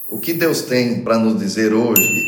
O que Deus tem para nos dizer hoje?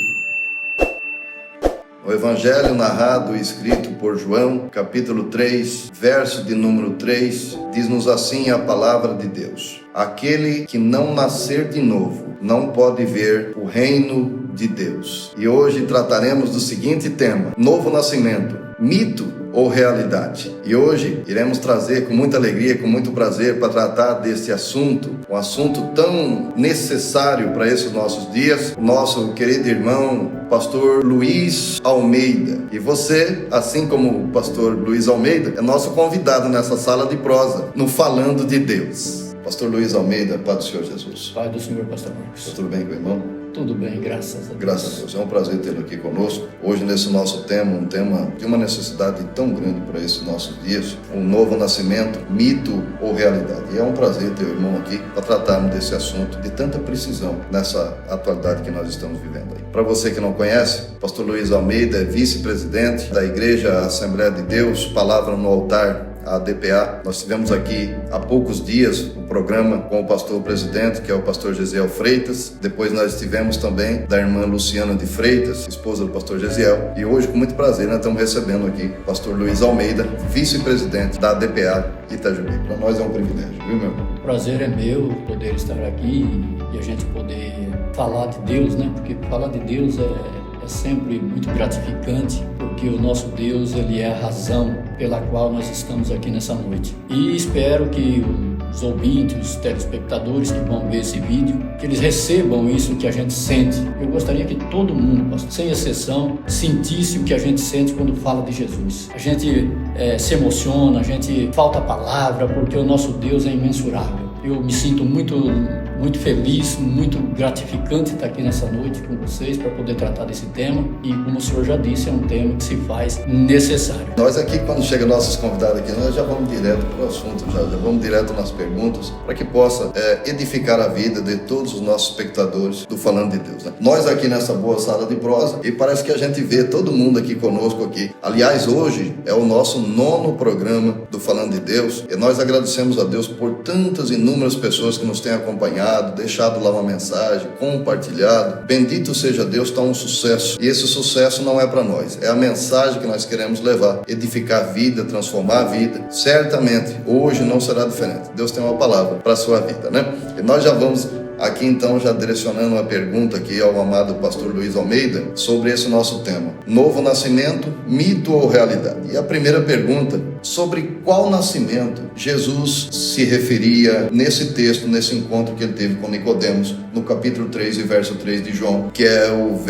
O Evangelho narrado e escrito por João, capítulo 3, verso de número 3, diz-nos assim a palavra de Deus: aquele que não nascer de novo não pode ver o reino de Deus. E hoje trataremos do seguinte tema: novo nascimento, mito ou realidade? E hoje iremos trazer com muita alegria, com muito prazer, para tratar desse assunto, um assunto tão necessário para esses nossos dias, o nosso querido irmão, pastor Luiz Almeida. E você, assim como o pastor Luiz Almeida, é nosso convidado nessa sala de prosa, no Falando de Deus. Pastor Luiz Almeida, Pai do Senhor Jesus. Pai do Senhor, pastor Marcos. Está tudo bem com o irmão? Tudo bem, graças a Deus. Graças a Deus. É um prazer tê-lo aqui conosco. Hoje, nesse nosso tema, um tema de uma necessidade tão grande para esses nossos dias, um novo nascimento, mito ou realidade. E é um prazer ter o irmão aqui para tratarmos desse assunto de tanta precisão nessa atualidade que nós estamos vivendo aí. Para você que não conhece, pastor Luiz Almeida é vice-presidente da Igreja Assembleia de Deus, Palavra no Altar, a DPA. Nós tivemos aqui há poucos dias o programa com o pastor presidente, que é o pastor Gesiel Freitas. Depois nós tivemos também da irmã Luciana de Freitas, esposa do pastor Gesiel. E hoje, com muito prazer, nós estamos recebendo aqui o pastor Luiz Almeida, vice-presidente da DPA Itajubi. Para nós é um privilégio, viu, meu irmão? O prazer é meu poder estar aqui e a gente poder falar de Deus, né? Porque falar de Deus é sempre muito gratificante, porque o nosso Deus, Ele é a razão pela qual nós estamos aqui nessa noite. E espero que os ouvintes, os telespectadores que vão ver esse vídeo, que eles recebam isso que a gente sente. Eu gostaria que todo mundo, pastor, sem exceção, sentisse o que a gente sente quando fala de Jesus. A gente se emociona, a gente falta a palavra, porque o nosso Deus é imensurável. Eu me sinto muito feliz, muito gratificante estar aqui nessa noite com vocês para poder tratar desse tema. E como o senhor já disse, é um tema que se faz necessário. Nós aqui, quando chega nossos convidados aqui, nós já vamos direto para o assunto, já vamos direto nas perguntas, para que possa edificar a vida de todos os nossos espectadores do Falando de Deus, né? Nós aqui nessa boa sala de prosa, e parece que a gente vê todo mundo aqui conosco aqui. Aliás, hoje é o nosso 9º programa do Falando de Deus, e nós agradecemos a Deus por tantas inúmeras pessoas que nos têm acompanhado, deixado lá uma mensagem, compartilhado. Bendito seja Deus, está um sucesso. E esse sucesso não é para nós, é a mensagem que nós queremos levar, edificar a vida, transformar a vida. Certamente, hoje não será diferente. Deus tem uma palavra para a sua vida, né? E nós já vamos aqui então, já direcionando uma pergunta aqui ao amado pastor Luiz Almeida sobre esse nosso tema: novo nascimento, mito ou realidade? E a primeira pergunta: sobre qual nascimento Jesus se referia nesse texto, nesse encontro que ele teve com Nicodemos, no capítulo 3 e verso 3 de João, que é os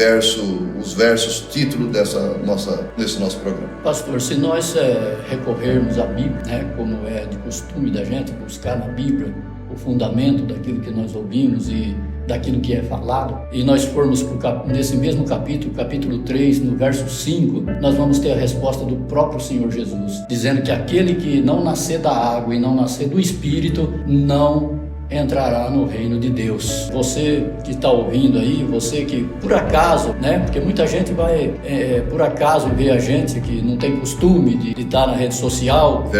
versos título desse nosso programa? Pastor, se nós recorrermos à Bíblia, né, como é de costume da gente buscar na Bíblia o fundamento daquilo que nós ouvimos e daquilo que é falado, e nós formos nesse mesmo capítulo 3, no verso 5, nós vamos ter a resposta do próprio Senhor Jesus, dizendo que aquele que não nascer da água e não nascer do Espírito não entrará no reino de Deus. Você que está ouvindo aí, você que por acaso, né, porque muita gente vai por acaso ver a gente que não tem costume de estar na rede social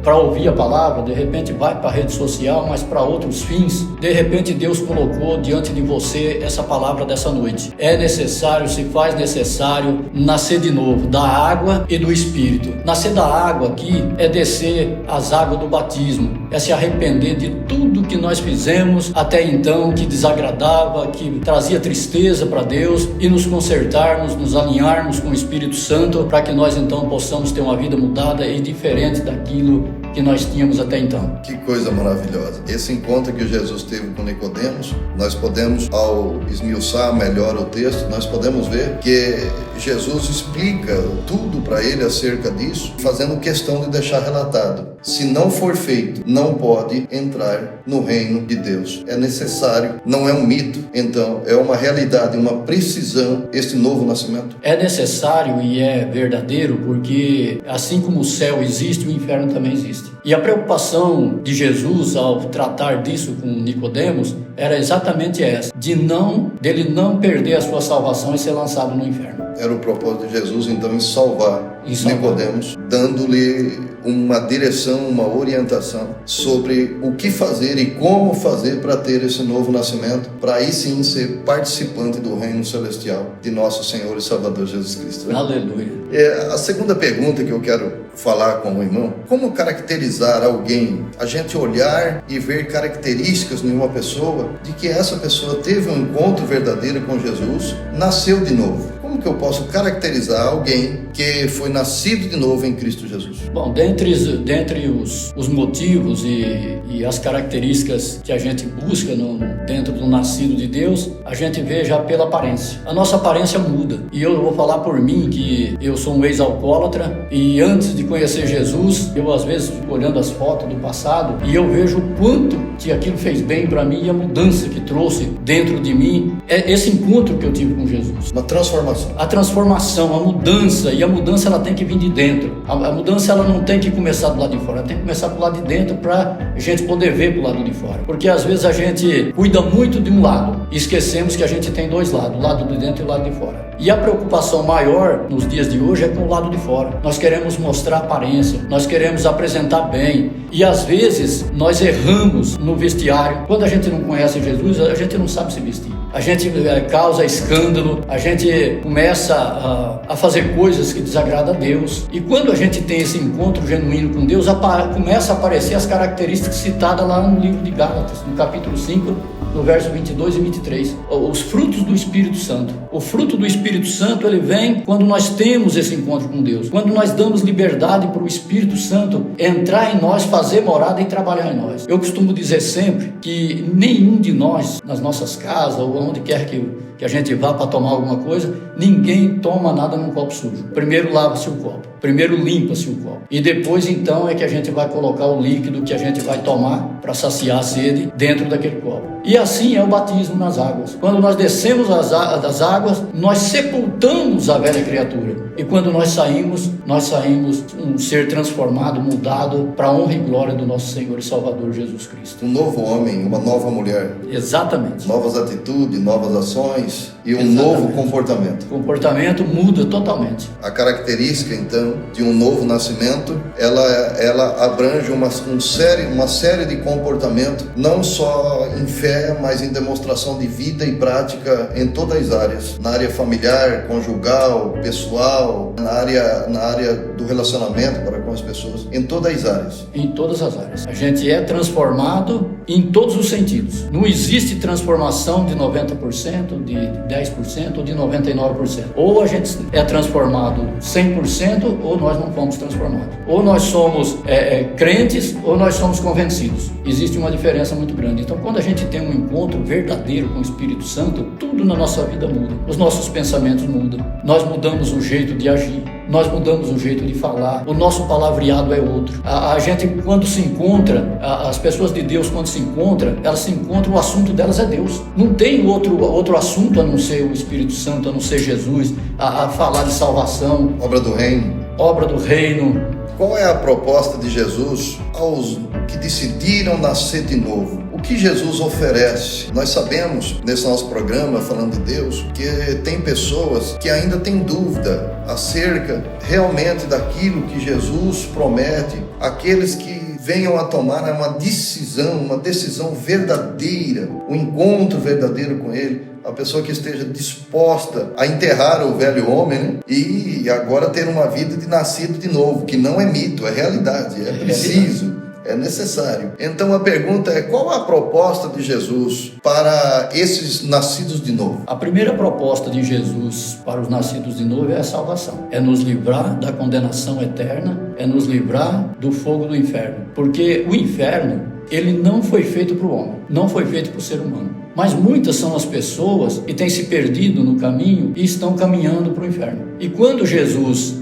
para ouvir a palavra, de repente vai para a rede social, mas para outros fins. De repente Deus colocou diante de você essa palavra dessa noite: é necessário, se faz necessário nascer de novo da água e do Espírito. Nascer da água aqui é descer as águas do batismo, é se arrepender de tudo que nós fizemos até então, que desagradava, que trazia tristeza para Deus, e nos consertarmos, nos alinharmos com o Espírito Santo, para que nós então possamos ter uma vida mudada e diferente daquilo que nós tínhamos até então. Que coisa maravilhosa. Esse encontro que Jesus teve com Nicodemos, nós podemos, ao esmiuçar melhor o texto, nós podemos ver que Jesus explica tudo para ele acerca disso, fazendo questão de deixar relatado: se não for feito, não pode entrar no reino de Deus. É necessário, não é um mito, então é uma realidade, uma precisão, esse novo nascimento. É necessário e é verdadeiro, porque assim como o céu existe, o inferno também existe. existe. E a preocupação de Jesus ao tratar disso com Nicodemos era exatamente essa, dele não perder a sua salvação e ser lançado no inferno. Era o propósito de Jesus, então, em salvar Nicodemos, dando-lhe uma direção, uma orientação sobre o que fazer e como fazer para ter esse novo nascimento, para aí sim ser participante do reino celestial de nosso Senhor e Salvador Jesus Cristo. Né? Aleluia. A segunda pergunta que eu quero falar com o irmão: como caracterizar alguém? A gente olhar e ver características em uma pessoa de que essa pessoa teve um encontro verdadeiro com Jesus, nasceu de novo. Como que eu posso caracterizar alguém que foi nascido de novo em Cristo Jesus? Bom, dentre os motivos e as características que a gente busca dentro do nascido de Deus, a gente vê já pela aparência. A nossa aparência muda. E eu vou falar por mim que eu sou um ex-alcoólatra e antes de conhecer Jesus, eu às vezes fico olhando as fotos do passado e eu vejo o quanto que aquilo fez bem para mim e a mudança que trouxe dentro de mim. É esse encontro que eu tive com Jesus. Uma transformação. A transformação, a mudança, e a mudança ela tem que vir de dentro. A mudança ela não tem que começar do lado de fora, ela tem que começar do lado de dentro para a gente poder ver pro lado de fora. Porque às vezes a gente cuida muito de um lado e esquecemos que a gente tem dois lados, o lado de dentro e o lado de fora. E a preocupação maior nos dias de hoje é com o lado de fora. Nós queremos mostrar aparência, nós queremos apresentar bem e às vezes nós erramos no vestiário. Quando a gente não conhece Jesus, a gente não sabe se vestir. A gente causa escândalo, a gente começa a fazer coisas que desagradam a Deus. E quando a gente tem esse encontro genuíno com Deus, começa a aparecer as características citadas lá no livro de Gálatas, no capítulo 5, no verso 22 e 23. Os frutos do Espírito Santo. O fruto do Espírito Santo, ele vem quando nós temos esse encontro com Deus. Quando nós damos liberdade para o Espírito Santo entrar em nós, fazer morada e trabalhar em nós. Eu costumo dizer sempre que nenhum de nós, nas nossas casas ou onde quer que a gente vá para tomar alguma coisa, ninguém toma nada num copo sujo. Primeiro lava-se o copo, primeiro limpa-se o copo. E depois então é que a gente vai colocar o líquido que a gente vai tomar para saciar a sede dentro daquele copo. E assim é o batismo nas águas. Quando nós descemos das águas, nós sepultamos a velha criatura. E quando nós saímos um ser transformado, mudado para a honra e glória do nosso Senhor e Salvador Jesus Cristo. Um novo homem, uma nova mulher. Exatamente. Novas atitudes, novas ações e um novo comportamento. O comportamento muda totalmente. A característica, então, de um novo nascimento, ela abrange uma série de comportamentos, não só em fé, mas em demonstração de vida e prática em todas as áreas. Na área familiar, conjugal, pessoal, na área do relacionamento para com as pessoas, em todas as áreas. Em todas as áreas. A gente é transformado em todos os sentidos. Não existe transformação de 90%, de 10% ou de 99%. Ou a gente é transformado 100% ou nós não fomos transformados. Ou nós somos crentes ou nós somos convencidos. Existe uma diferença muito grande. Então, quando a gente tem um encontro verdadeiro com o Espírito Santo, tudo na nossa vida muda. Os nossos pensamentos mudam. Nós mudamos o jeito de agir. Nós mudamos o jeito de falar. O nosso palavreado é outro. A gente, quando se encontra, as pessoas de Deus, quando se encontram, o assunto delas é Deus. Não tem outro assunto a não ser o Espírito Santo, a não ser Jesus, a falar de salvação. Obra do reino. Obra do reino. Qual é a proposta de Jesus aos que decidiram nascer de novo? O que Jesus oferece? Nós sabemos, nesse nosso programa, falando de Deus, que tem pessoas que ainda têm dúvida acerca realmente daquilo que Jesus promete, aqueles que venham a tomar uma decisão verdadeira, um encontro verdadeiro com Ele. A pessoa que esteja disposta a enterrar o velho homem, né? E agora ter uma vida de nascido de novo, que não é mito, é realidade, é preciso, é necessário. Então a pergunta é: qual a proposta de Jesus para esses nascidos de novo? A primeira proposta de Jesus para os nascidos de novo é a salvação. É nos livrar da condenação eterna, é nos livrar do fogo do inferno. Porque o inferno, ele não foi feito para o homem. não foi feito por ser humano. Mas muitas são as pessoas que têm se perdido no caminho e estão caminhando para o inferno. E quando Jesus,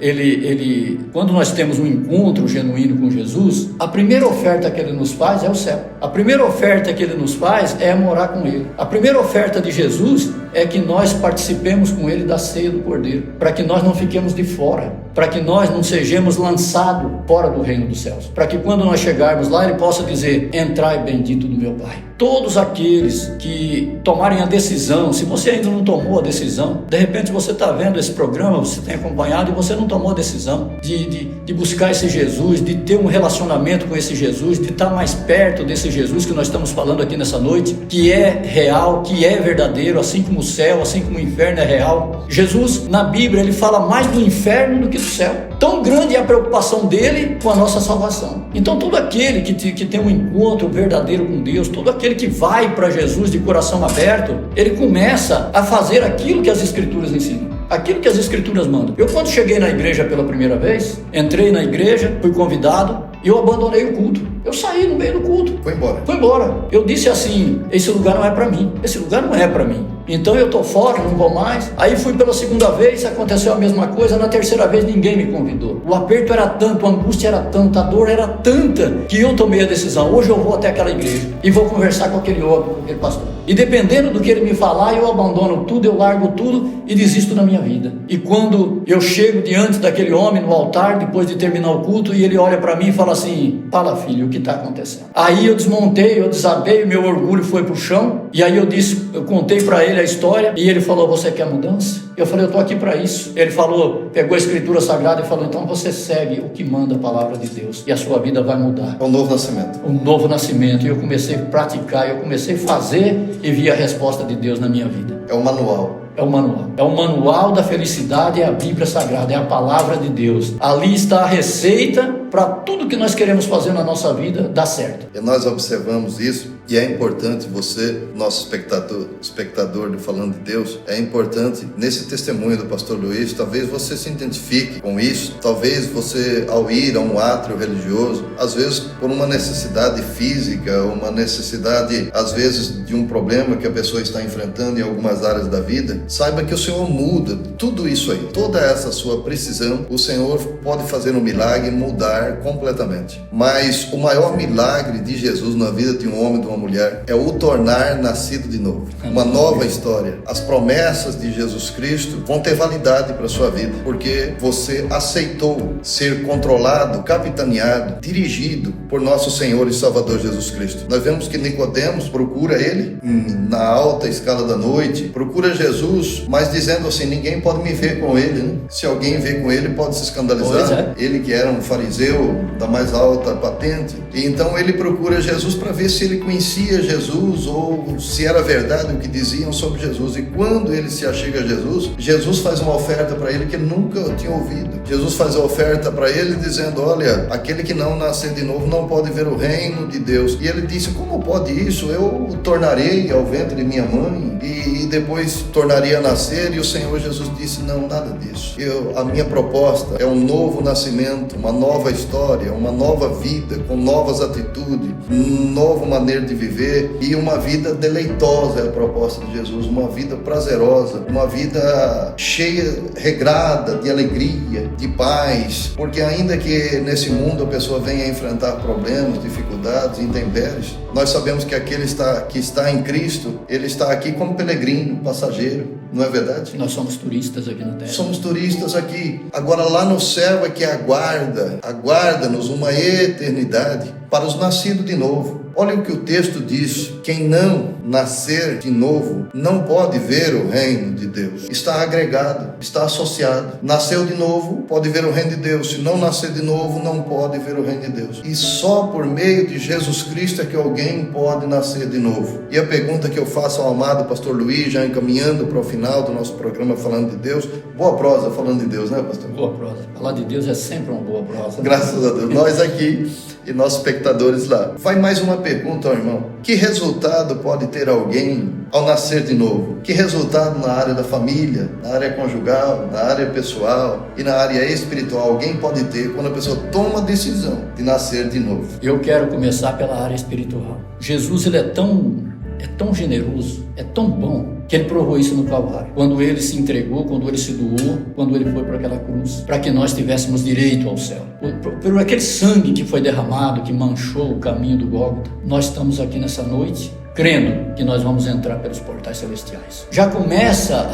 quando nós temos um encontro genuíno com Jesus, a primeira oferta que Ele nos faz é o céu. A primeira oferta que Ele nos faz é morar com Ele. A primeira oferta de Jesus é que nós participemos com Ele da ceia do Cordeiro, para que nós não fiquemos de fora, para que nós não sejamos lançados fora do reino dos céus, para que quando nós chegarmos lá Ele possa dizer: entrai bendito do meu Pai. Todos aqueles que tomarem a decisão, se você ainda não tomou a decisão, de repente você está vendo esse programa, você tem acompanhado e você não tomou a decisão de buscar esse Jesus, de ter um relacionamento com esse Jesus, de estar mais perto desse Jesus que nós estamos falando aqui nessa noite, que é real, que é verdadeiro, assim como o céu, assim como o inferno é real. Jesus, na Bíblia, Ele fala mais do inferno do que do céu. Tão grande é a preocupação dele com a nossa salvação. Então todo aquele que tem um encontro verdadeiro com Deus, todo aquele que vai para Jesus de coração aberto, ele começa a fazer aquilo que as Escrituras ensinam, aquilo que as Escrituras mandam. Eu, quando cheguei na igreja pela primeira vez, entrei na igreja, fui convidado e eu abandonei o culto. Eu saí no meio do culto. Foi embora. Foi embora. Eu disse assim: esse lugar não é para mim. Esse lugar não é para mim. Então eu estou fora, não vou mais. Aí fui pela segunda vez, aconteceu a mesma coisa. Na terceira vez ninguém me convidou. O aperto era tanto, a angústia era tanta, a dor era tanta, que eu tomei a decisão: hoje eu vou até aquela igreja e vou conversar com aquele homem, com aquele pastor. E dependendo do que ele me falar, eu abandono tudo, eu largo tudo e desisto da minha vida. E quando eu chego diante daquele homem no altar, depois de terminar o culto, e ele olha para mim e fala assim: fala, filho, o que está acontecendo? Aí eu desmontei, eu desabei, meu orgulho foi pro chão. E aí eu contei para ele a história e ele falou: você quer mudança? Eu falei: eu estou aqui para isso. Ele falou, pegou a Escritura Sagrada e falou: então você segue o que manda a palavra de Deus e a sua vida vai mudar. É um novo nascimento. Um novo nascimento. E eu comecei a praticar, eu comecei a fazer e vi a resposta de Deus na minha vida. É um manual. É o manual. É o manual da felicidade, é a Bíblia Sagrada, é a palavra de Deus. Ali está a receita para tudo que nós queremos fazer na nossa vida dar certo. E nós observamos isso, e é importante você, nosso espectador do Falando de Deus, é importante nesse testemunho do pastor Luiz, talvez você se identifique com isso, talvez você, ao ir a um átrio religioso, às vezes por uma necessidade física, uma necessidade, às vezes, de um problema que a pessoa está enfrentando em algumas áreas da vida, saiba que o Senhor muda tudo isso aí, toda essa sua precisão, o Senhor pode fazer um milagre e mudar completamente. Mas o maior milagre de Jesus na vida de um homem e de uma mulher é o tornar nascido de novo, uma nova história. As promessas de Jesus Cristo vão ter validade para a sua vida, porque você aceitou ser controlado, capitaneado, dirigido por nosso Senhor e Salvador Jesus Cristo. Nós vemos que Nicodemos procura Ele na alta escala da noite, procura Jesus, mas dizendo assim: ninguém pode me ver com Ele, né? Se alguém vê com Ele pode se escandalizar. Ele que era um fariseu da mais alta patente, e então ele procura Jesus para ver se ele conhecia Jesus ou se era verdade o que diziam sobre Jesus. E quando ele se achega a Jesus, Jesus faz uma oferta para ele que ele nunca tinha ouvido. Jesus faz a oferta para ele dizendo: olha, aquele que não nascer de novo não pode ver o reino de Deus. E ele disse: como pode isso? Eu o tornarei ao ventre de minha mãe e depois tornaria a nascer. E o Senhor Jesus disse: não, nada disso. A minha proposta é um novo nascimento, uma nova história, uma nova vida, com novas atitudes, nova maneira de viver e uma vida deleitosa. É a proposta de Jesus, uma vida prazerosa, uma vida cheia, regrada de alegria, de paz, porque ainda que nesse mundo a pessoa venha enfrentar problemas, dificuldades, intempéries, nós sabemos que aquele que está em Cristo, ele está aqui como peregrino, passageiro, não é verdade? Nós somos turistas aqui na Terra. Somos turistas aqui. Agora lá no céu é que aguarda-nos uma eternidade para os nascidos de novo. Olha o que o texto diz: quem não nascer de novo não pode ver o reino de Deus. Está agregado, está associado. Nasceu de novo, pode ver o reino de Deus. Se não nascer de novo, não pode ver o reino de Deus. E só por meio de Jesus Cristo é que alguém pode nascer de novo. E a pergunta que eu faço ao amado pastor Luiz, já encaminhando para o final do nosso programa Falando de Deus, boa prosa falando de Deus, né, pastor? Boa prosa. Falar de Deus é sempre uma boa prosa. Graças a Deus. Nós aqui, e nossos espectadores lá. Vai mais uma pergunta, irmão. Que resultado pode ter alguém ao nascer de novo? Que resultado na área da família, na área conjugal, na área pessoal e na área espiritual alguém pode ter quando a pessoa toma a decisão de nascer de novo? Eu quero começar pela área espiritual. Jesus, ele é tão generoso, é tão bom, que ele provou isso no Calvário. Quando ele se entregou, quando ele se doou, quando ele foi para aquela cruz, para que nós tivéssemos direito ao céu. Por aquele sangue que foi derramado, que manchou o caminho do Gólgota, nós estamos aqui nessa noite, crendo que nós vamos entrar pelos portais celestiais. Já começa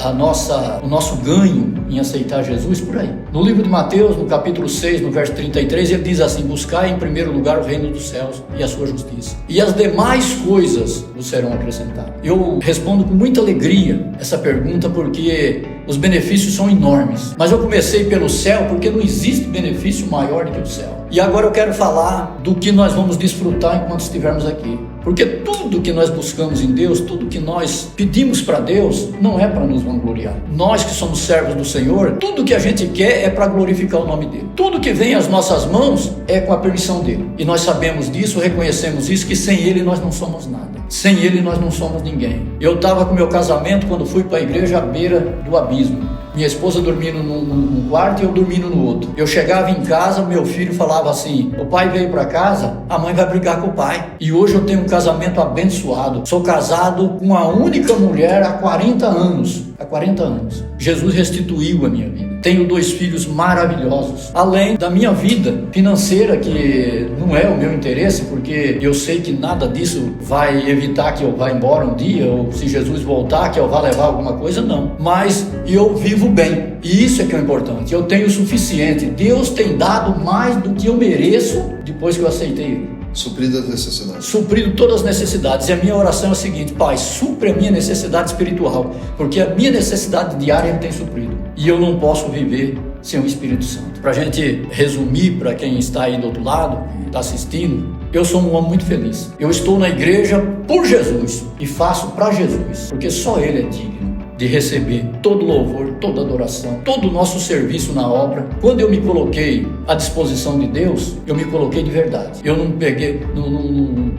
o nosso ganho em aceitar Jesus por aí. No livro de Mateus, no capítulo 6, no verso 33, ele diz assim: buscai em primeiro lugar o reino dos céus e a sua justiça, e as demais coisas vos serão acrescentadas. Eu respondo com muita alegria essa pergunta, porque os benefícios são enormes. Mas eu comecei pelo céu porque não existe benefício maior do que o céu. E agora eu quero falar do que nós vamos desfrutar enquanto estivermos aqui. Porque tudo que nós buscamos em Deus, tudo que nós pedimos para Deus, não é para nos vangloriar. Nós que somos servos do Senhor, tudo que a gente quer é para glorificar o nome dEle. Tudo que vem às nossas mãos é com a permissão dEle. E nós sabemos disso, reconhecemos isso, que sem Ele nós não somos nada. Sem Ele nós não somos ninguém. Eu estava com meu casamento quando fui para a igreja à beira do abismo. Minha esposa dormindo num quarto e eu dormindo no outro. Eu chegava em casa, meu filho falava assim: o pai veio para casa, a mãe vai brigar com o pai. E hoje eu tenho um casamento abençoado. Sou casado com a única mulher há 40 anos. Há 40 anos. Jesus restituiu a minha vida. Tenho 2 filhos maravilhosos. Além da minha vida financeira, que não é o meu interesse, porque eu sei que nada disso vai evitar que eu vá embora um dia, ou se Jesus voltar, que eu vá levar alguma coisa, não. Mas eu vivo bem. E isso é que é importante. Eu tenho o suficiente. Deus tem dado mais do que eu mereço depois que eu aceitei Ele. Suprido as necessidades. Suprido todas as necessidades. E a minha oração é a seguinte: Pai, supre a minha necessidade espiritual, porque a minha necessidade diária Ele tem suprido. E eu não posso viver sem o Espírito Santo. Para a gente resumir, para quem está aí do outro lado, está assistindo, eu sou um homem muito feliz. Eu estou na igreja por Jesus e faço para Jesus, porque só Ele é digno de receber todo louvor, toda adoração, todo o nosso serviço na obra. Quando eu me coloquei à disposição de Deus, eu me coloquei de verdade. Eu não peguei, não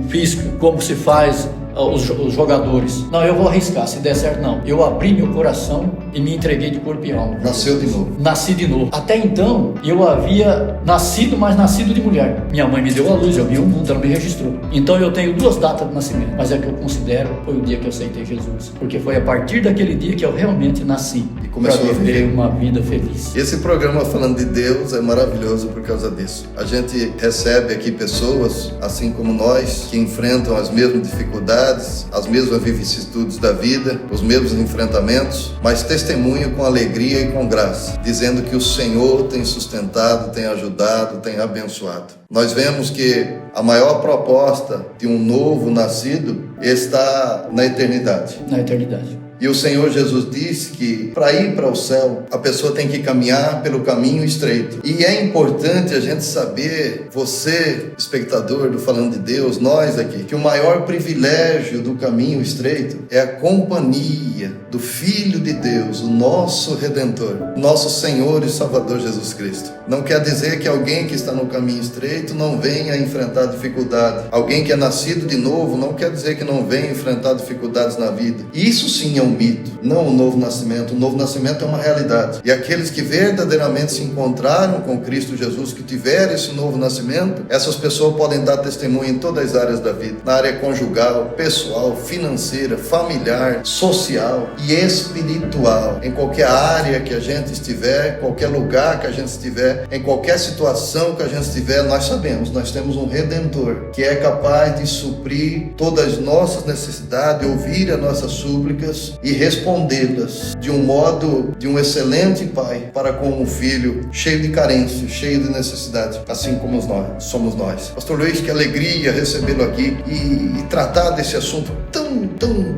fiz como se faz os jogadores. Não, eu vou arriscar, se der certo não. Eu abri meu coração e me entreguei de corpo e alma. Nasceu de novo. Nasci de novo. Até então, eu havia nascido, mas nascido de mulher. Minha mãe me deu a luz, eu vi o mundo, ela me registrou. Então eu tenho 2 datas de nascimento, mas é que eu considero foi o dia que eu aceitei Jesus. Porque foi a partir daquele dia que eu realmente nasci. E começou a viver uma vida feliz. Esse programa falando de Deus é maravilhoso por causa disso. A gente recebe aqui pessoas, assim como nós, que enfrentam as mesmas dificuldades, as mesmas vicissitudes da vida, os mesmos enfrentamentos, mas testemunho com alegria e com graça, dizendo que o Senhor tem sustentado, tem ajudado, tem abençoado. Nós vemos que a maior proposta de um novo nascido está na eternidade. Na eternidade. E o Senhor Jesus disse que para ir para o céu, a pessoa tem que caminhar pelo caminho estreito. E é importante a gente saber, você, espectador do Falando de Deus, nós aqui, que o maior privilégio do caminho estreito é a companhia do Filho de Deus, o nosso Redentor, nosso Senhor e Salvador Jesus Cristo. Não quer dizer que alguém que está no caminho estreito não venha enfrentar dificuldade. Alguém que é nascido de novo não quer dizer que não venha enfrentar dificuldades na vida. Isso sim é um mito, não o novo nascimento. O novo nascimento é uma realidade. E aqueles que verdadeiramente se encontraram com Cristo Jesus, que tiveram esse novo nascimento, essas pessoas podem dar testemunho em todas as áreas da vida. Na área conjugal, pessoal, financeira, familiar, social e espiritual. Em qualquer área que a gente estiver, qualquer lugar que a gente estiver, em qualquer situação que a gente estiver, nós sabemos, nós temos um Redentor que é capaz de suprir todas as nossas necessidades, ouvir as nossas súplicas e respondê-las de um modo de um excelente pai para com um filho cheio de carência, cheio de necessidade, assim como nós somos nós. Pastor Luiz, que alegria recebê-lo aqui e tratar desse assunto tão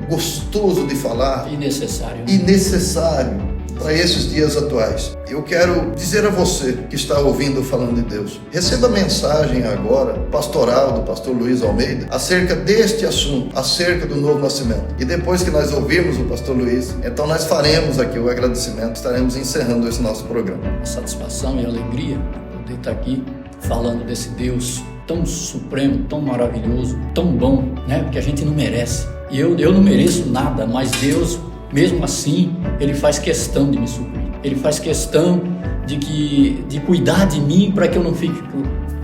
gostoso de falar e necessário para esses dias atuais. Eu quero dizer a você que está ouvindo Falando de Deus, receba a mensagem agora, pastoral do pastor Luiz Almeida, acerca deste assunto, acerca do novo nascimento. E depois que nós ouvirmos o pastor Luiz, então nós faremos aqui o agradecimento, estaremos encerrando esse nosso programa. A satisfação e a alegria de poder estar aqui falando desse Deus tão supremo, tão maravilhoso, tão bom, né? Porque a gente não merece. E eu não mereço nada, mas Deus, mesmo assim, Ele faz questão de me suprir. Ele faz questão de cuidar de mim para que eu não fique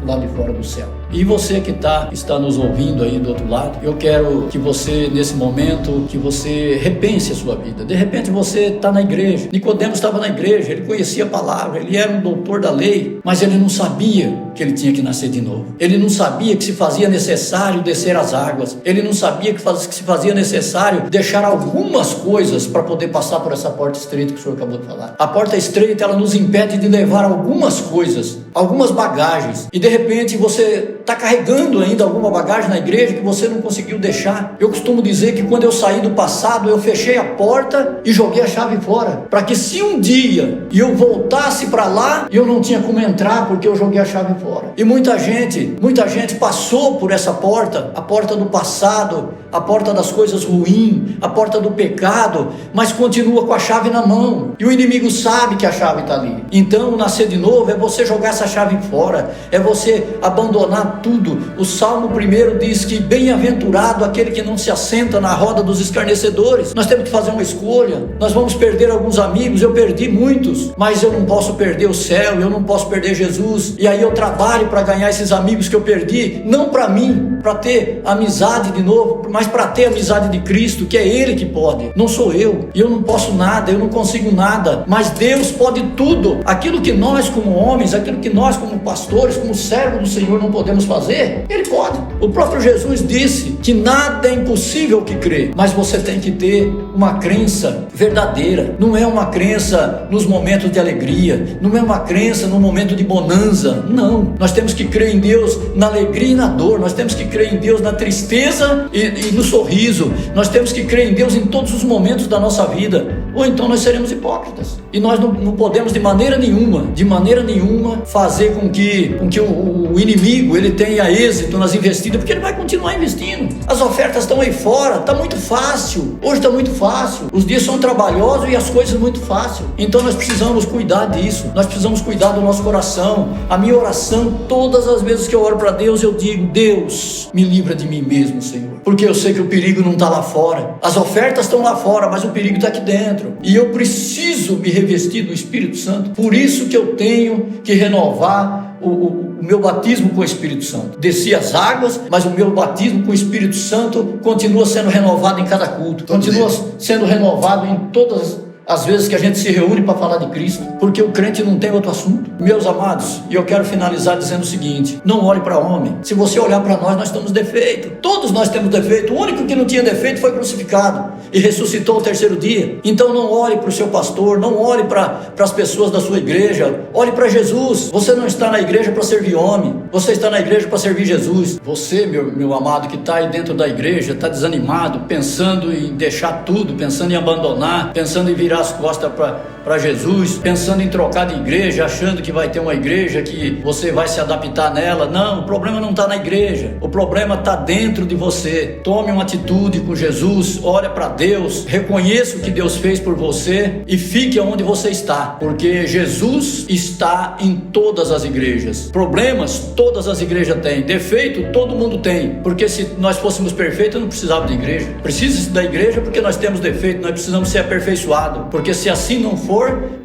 lá de fora do céu. E você que está nos ouvindo aí do outro lado, eu quero que você, nesse momento, que você repense a sua vida. De repente você está na igreja. Nicodemos estava na igreja, ele conhecia a palavra, ele era um doutor da lei, mas ele não sabia que ele tinha que nascer de novo. Ele não sabia que se fazia necessário descer as águas. Ele não sabia que se fazia necessário deixar algumas coisas para poder passar por essa porta estreita que o senhor acabou de falar. A porta estreita, ela nos impede de levar algumas coisas, algumas bagagens. E de repente você está carregando ainda alguma bagagem na igreja que você não conseguiu deixar. Eu costumo dizer que quando eu saí do passado, eu fechei a porta e joguei a chave fora, para que se um dia eu voltasse para lá, eu não tinha como entrar porque eu joguei a chave fora. E muita gente passou por essa porta, a porta do passado, a porta das coisas ruins, a porta do pecado, mas continua com a chave na mão. E o inimigo sabe que a chave está ali. Então, nascer de novo é você jogar essa chave fora, é você abandonar tudo. O Salmo 1 diz que bem-aventurado aquele que não se assenta na roda dos escarnecedores. Nós temos que fazer uma escolha. Nós vamos perder alguns amigos, eu perdi muitos, mas eu não posso perder o céu, eu não posso perder Jesus. E aí eu trabalho para ganhar esses amigos que eu perdi, não para mim, para ter amizade de novo, mas para ter a amizade de Cristo, que é Ele que pode, não sou eu. E eu não posso nada, eu não consigo nada, mas Deus pode tudo. Aquilo que nós como homens, aquilo que nós como pastores, como servos do Senhor não podemos fazer, Ele pode. O próprio Jesus disse que nada é impossível que crê, mas você tem que ter uma crença verdadeira. Não é uma crença nos momentos de alegria, não é uma crença no momento de bonança, não. Nós temos que crer em Deus na alegria e na dor, nós temos que crer em Deus na tristeza e no sorriso, nós temos que crer em Deus em todos os momentos da nossa vida, ou então nós seremos hipócritas. E nós não podemos de maneira nenhuma fazer com que o inimigo ele tenha êxito nas investidas, porque ele vai continuar investindo. As ofertas estão aí fora, está muito fácil, hoje está muito fácil, os dias são trabalhosos e as coisas muito fácil. Então nós precisamos cuidar disso, nós precisamos cuidar do nosso coração. A minha oração, todas as vezes que eu oro para Deus, eu digo: Deus, me livra de mim mesmo, Senhor, porque eu sei que o perigo não está lá fora. As ofertas estão lá fora, mas o perigo está aqui dentro, e eu preciso me revestir do Espírito Santo. Por isso que eu tenho que renovar o meu batismo com o Espírito Santo. Desci as águas, mas o meu batismo com o Espírito Santo continua sendo renovado em cada culto, continua sendo renovado em todas as vezes que a gente se reúne para falar de Cristo, porque o crente não tem outro assunto. Meus amados, e eu quero finalizar dizendo o seguinte: não olhe para homem. Se você olhar para nós temos defeito, todos nós temos defeito. O único que não tinha defeito foi crucificado e ressuscitou ao terceiro dia. Então não olhe para o seu pastor, não olhe para as pessoas da sua igreja, olhe para Jesus. Você não está na igreja para servir homem, você está na igreja para servir Jesus. Você, meu amado, que está aí dentro da igreja, está desanimado, pensando em deixar tudo, pensando em abandonar, pensando em virar as costas para Jesus, pensando em trocar de igreja, achando que vai ter uma igreja que você vai se adaptar nela. Não, o problema não está na igreja, o problema está dentro de você. Tome uma atitude com Jesus, olha para Deus, reconheça o que Deus fez por você e fique onde você está, porque Jesus está em todas as igrejas. Problemas todas as igrejas têm, defeito todo mundo tem, porque se nós fôssemos perfeitos eu não precisava de igreja. Precisa da igreja porque nós temos defeito, nós precisamos ser aperfeiçoados, porque se assim não for,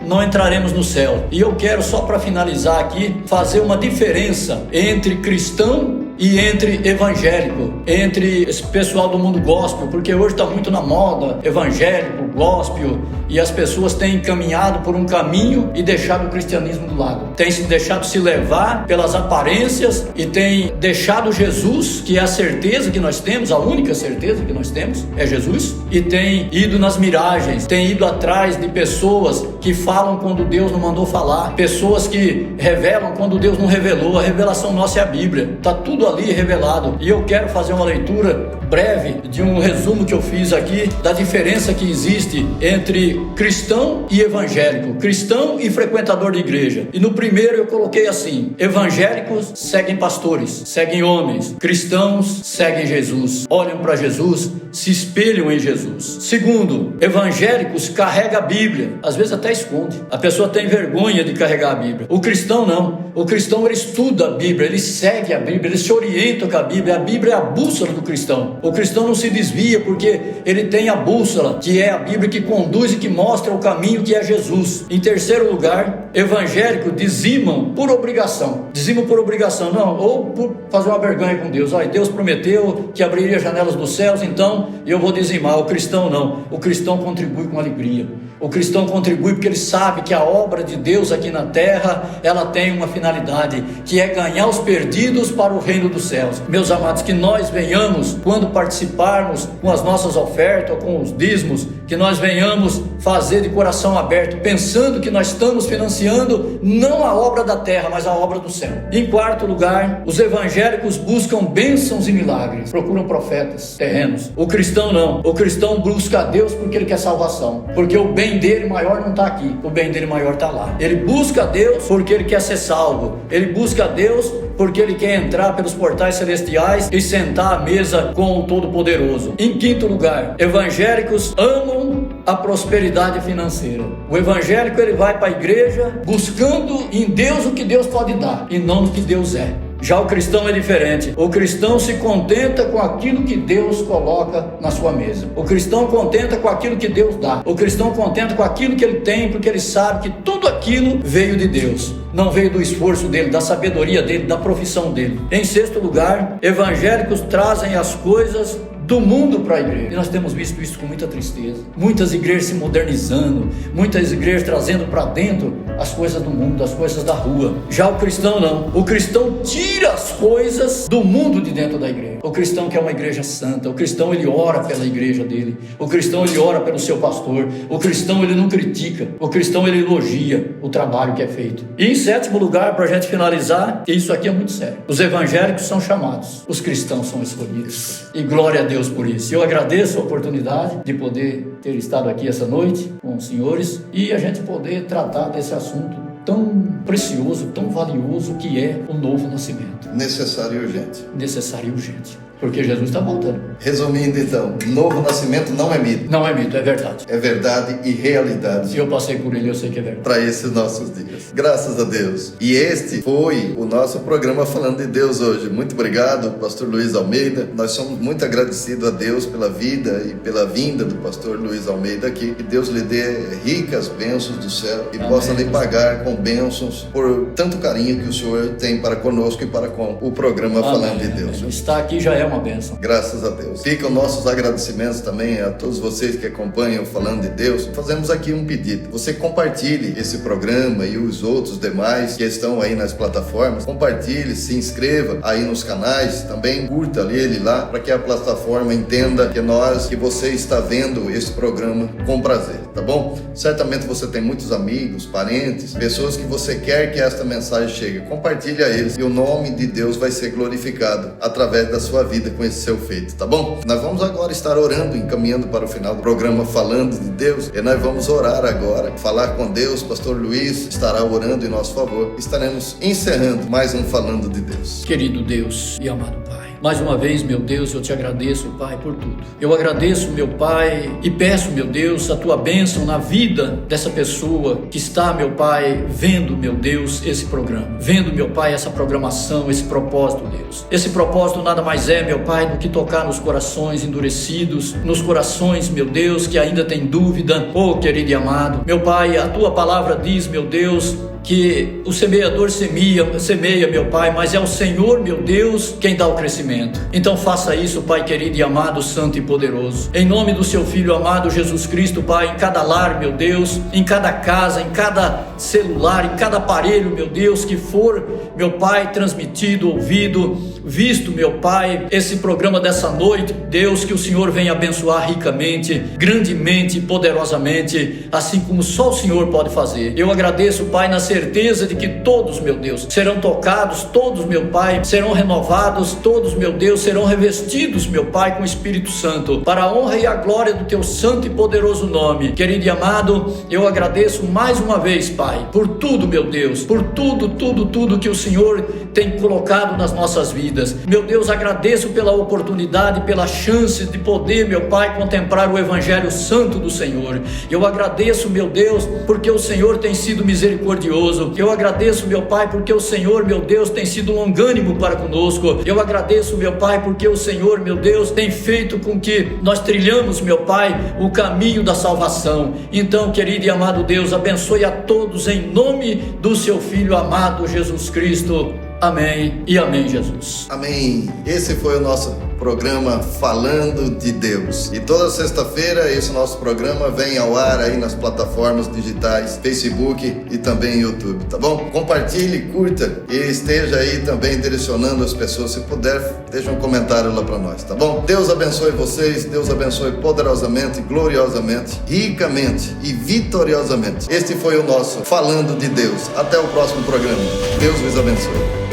não entraremos no céu. E eu quero, só para finalizar aqui, fazer uma diferença entre cristão e entre evangélico, entre esse pessoal do mundo gospel, porque hoje está muito na moda evangélico, gospel, e as pessoas têm caminhado por um caminho e deixado o cristianismo do lado, têm se deixado se levar pelas aparências e têm deixado Jesus, que é a certeza que nós temos, a única certeza que nós temos é Jesus, e têm ido nas miragens, têm ido atrás de pessoas que falam quando Deus não mandou falar, pessoas que revelam quando Deus não revelou. A revelação nossa é a Bíblia, está tudo ali revelado. E eu quero fazer uma leitura breve de um resumo que eu fiz aqui da diferença que existe entre cristão e evangélico, cristão e frequentador de igreja. E no primeiro eu coloquei assim: evangélicos seguem pastores, seguem homens, cristãos seguem Jesus, olham para Jesus, se espelham em Jesus. Segundo, evangélicos carregam a Bíblia, às vezes até até esconde. A pessoa tem vergonha de carregar a Bíblia. O cristão não. O cristão, ele estuda a Bíblia, ele segue a Bíblia, ele se orienta com a Bíblia. A Bíblia é a bússola do cristão. O cristão não se desvia porque ele tem a bússola, que é a Bíblia, que conduz e que mostra o caminho, que é Jesus. Em terceiro lugar, evangélicos dizimam por obrigação. Dizimam por obrigação, não, ou por fazer uma vergonha com Deus. Deus prometeu que abriria as janelas dos céus, então eu vou dizimar. O cristão não. O cristão contribui com alegria. O cristão contribui porque ele sabe que a obra de Deus aqui na terra, ela tem uma finalidade, que é ganhar os perdidos para o reino dos céus. Meus amados, que nós venhamos, quando participarmos com as nossas ofertas, com os dízimos, que nós venhamos fazer de coração aberto, pensando que nós estamos financiando não a obra da terra, mas a obra do céu. Em quarto lugar, os evangélicos buscam bênçãos e milagres, procuram profetas terrenos. O cristão não. O cristão busca a Deus porque ele quer salvação, porque o bem dele maior não está aqui, o bem dele maior está lá. Ele busca a Deus porque ele quer ser salvo. Ele busca a Deus porque ele quer entrar pelos portais celestiais e sentar à mesa com o Todo-Poderoso. Em quinto lugar, evangélicos amam a prosperidade financeira. O evangélico, ele vai para a igreja buscando em Deus o que Deus pode dar e não o que Deus é. Já o cristão é diferente. O cristão se contenta com aquilo que Deus coloca na sua mesa. O cristão contenta com aquilo que Deus dá. O cristão contenta com aquilo que ele tem, porque ele sabe que tudo aquilo veio de Deus. Não veio do esforço dele, da sabedoria dele, da profissão dele. Em sexto lugar, evangélicos trazem as coisas do mundo para a igreja. E nós temos visto isso com muita tristeza. Muitas igrejas se modernizando, muitas igrejas trazendo para dentro as coisas do mundo, as coisas da rua. Já o cristão não. O cristão tira as coisas do mundo de dentro da igreja. O cristão quer uma igreja santa. O cristão, ele ora pela igreja dele. O cristão, ele ora pelo seu pastor. O cristão, ele não critica. O cristão, ele elogia o trabalho que é feito. E em sétimo lugar, para a gente finalizar, e isso aqui é muito sério, os evangélicos são chamados, os cristãos são escolhidos. E glória a Deus por isso. Eu agradeço a oportunidade de poder ter estado aqui essa noite com os senhores e a gente poder tratar desse assunto tão precioso, tão valioso, que é o novo nascimento. Necessário e urgente. Necessário e urgente. Porque Jesus está voltando. Resumindo então, novo nascimento não é mito. Não é mito, é verdade. É verdade e realidade. Se eu passei por ele, eu sei que é verdade. Para esses nossos dias. Graças a Deus. E este foi o nosso programa Falando de Deus hoje. Muito obrigado, pastor Luiz Almeida. Nós somos muito agradecidos a Deus pela vida e pela vinda do pastor Luiz Almeida aqui. Que Deus lhe dê ricas bênçãos do céu e Amém. Possa lhe pagar com bênçãos por tanto carinho que o Senhor tem para conosco e para com o programa Amém. Falando de Deus. Estar aqui já é uma bênção. Graças a Deus. Ficam nossos agradecimentos também a todos vocês que acompanham Falando de Deus. Fazemos aqui um pedido. Você compartilhe esse programa e os outros demais que estão aí nas plataformas. Compartilhe, se inscreva aí nos canais. Também curta ele lá para que a plataforma entenda que você está vendo esse programa com prazer, tá bom? Certamente você tem muitos amigos, parentes, pessoas que você quer que esta mensagem chegue. Compartilhe a eles e o nome de Deus vai ser glorificado através da sua vida com esse seu feito, tá bom? Nós vamos agora estar orando, encaminhando para o final do programa Falando de Deus, e nós vamos orar agora, falar com Deus. Pastor Luiz estará orando em nosso favor. Estaremos encerrando mais um Falando de Deus. Querido Deus e amado Pai, mais uma vez, meu Deus, eu te agradeço, Pai, por tudo. Eu agradeço, meu Pai, e peço, meu Deus, a tua bênção na vida dessa pessoa que está, meu Pai, vendo, meu Deus, esse programa. Vendo, meu Pai, essa programação, esse propósito, Deus. Esse propósito nada mais é, meu Pai, do que tocar nos corações endurecidos, nos corações, meu Deus, que ainda tem dúvida. Oh, querido e amado, meu Pai, a tua palavra diz, meu Deus, que o semeador semeia, meu Pai, mas é o Senhor, meu Deus, quem dá o crescimento. Então faça isso, Pai querido e amado, santo e poderoso. Em nome do seu Filho amado Jesus Cristo, Pai, em cada lar, meu Deus, em cada casa, em cada celular, em cada aparelho, meu Deus, que for, meu Pai, transmitido, ouvido, visto, meu Pai, esse programa dessa noite, Deus, que o Senhor venha abençoar ricamente, grandemente, poderosamente, assim como só o Senhor pode fazer. Eu agradeço, Pai, na certeza de que todos, meu Deus, serão tocados, todos, meu Pai, serão renovados, todos, meu Deus, serão revestidos, meu Pai, com o Espírito Santo, para a honra e a glória do teu santo e poderoso nome. Querido e amado, eu agradeço mais uma vez, Pai, por tudo, meu Deus, por tudo que o Senhor tem colocado nas nossas vidas. Meu Deus, agradeço pela oportunidade, pela chance de poder, meu Pai, contemplar o Evangelho Santo do Senhor. Eu agradeço, meu Deus, porque o Senhor tem sido misericordioso. Eu agradeço, meu Pai, porque o Senhor, meu Deus, tem sido longânimo para conosco. Eu agradeço, meu Pai, porque o Senhor, meu Deus, tem feito com que nós trilhamos, meu Pai, o caminho da salvação. Então, querido e amado Deus, abençoe a todos em nome do seu Filho amado Jesus Cristo. Amém e amém, Jesus. Amém. Esse foi o nosso programa Falando de Deus. E toda sexta-feira esse nosso programa vem ao ar aí nas plataformas digitais, Facebook e também YouTube, tá bom? Compartilhe, curta e esteja aí também direcionando as pessoas. Se puder, deixa um comentário lá para nós, tá bom? Deus abençoe vocês, Deus abençoe poderosamente, gloriosamente, ricamente e vitoriosamente. Este foi o nosso Falando de Deus. Até o próximo programa. Deus vos abençoe.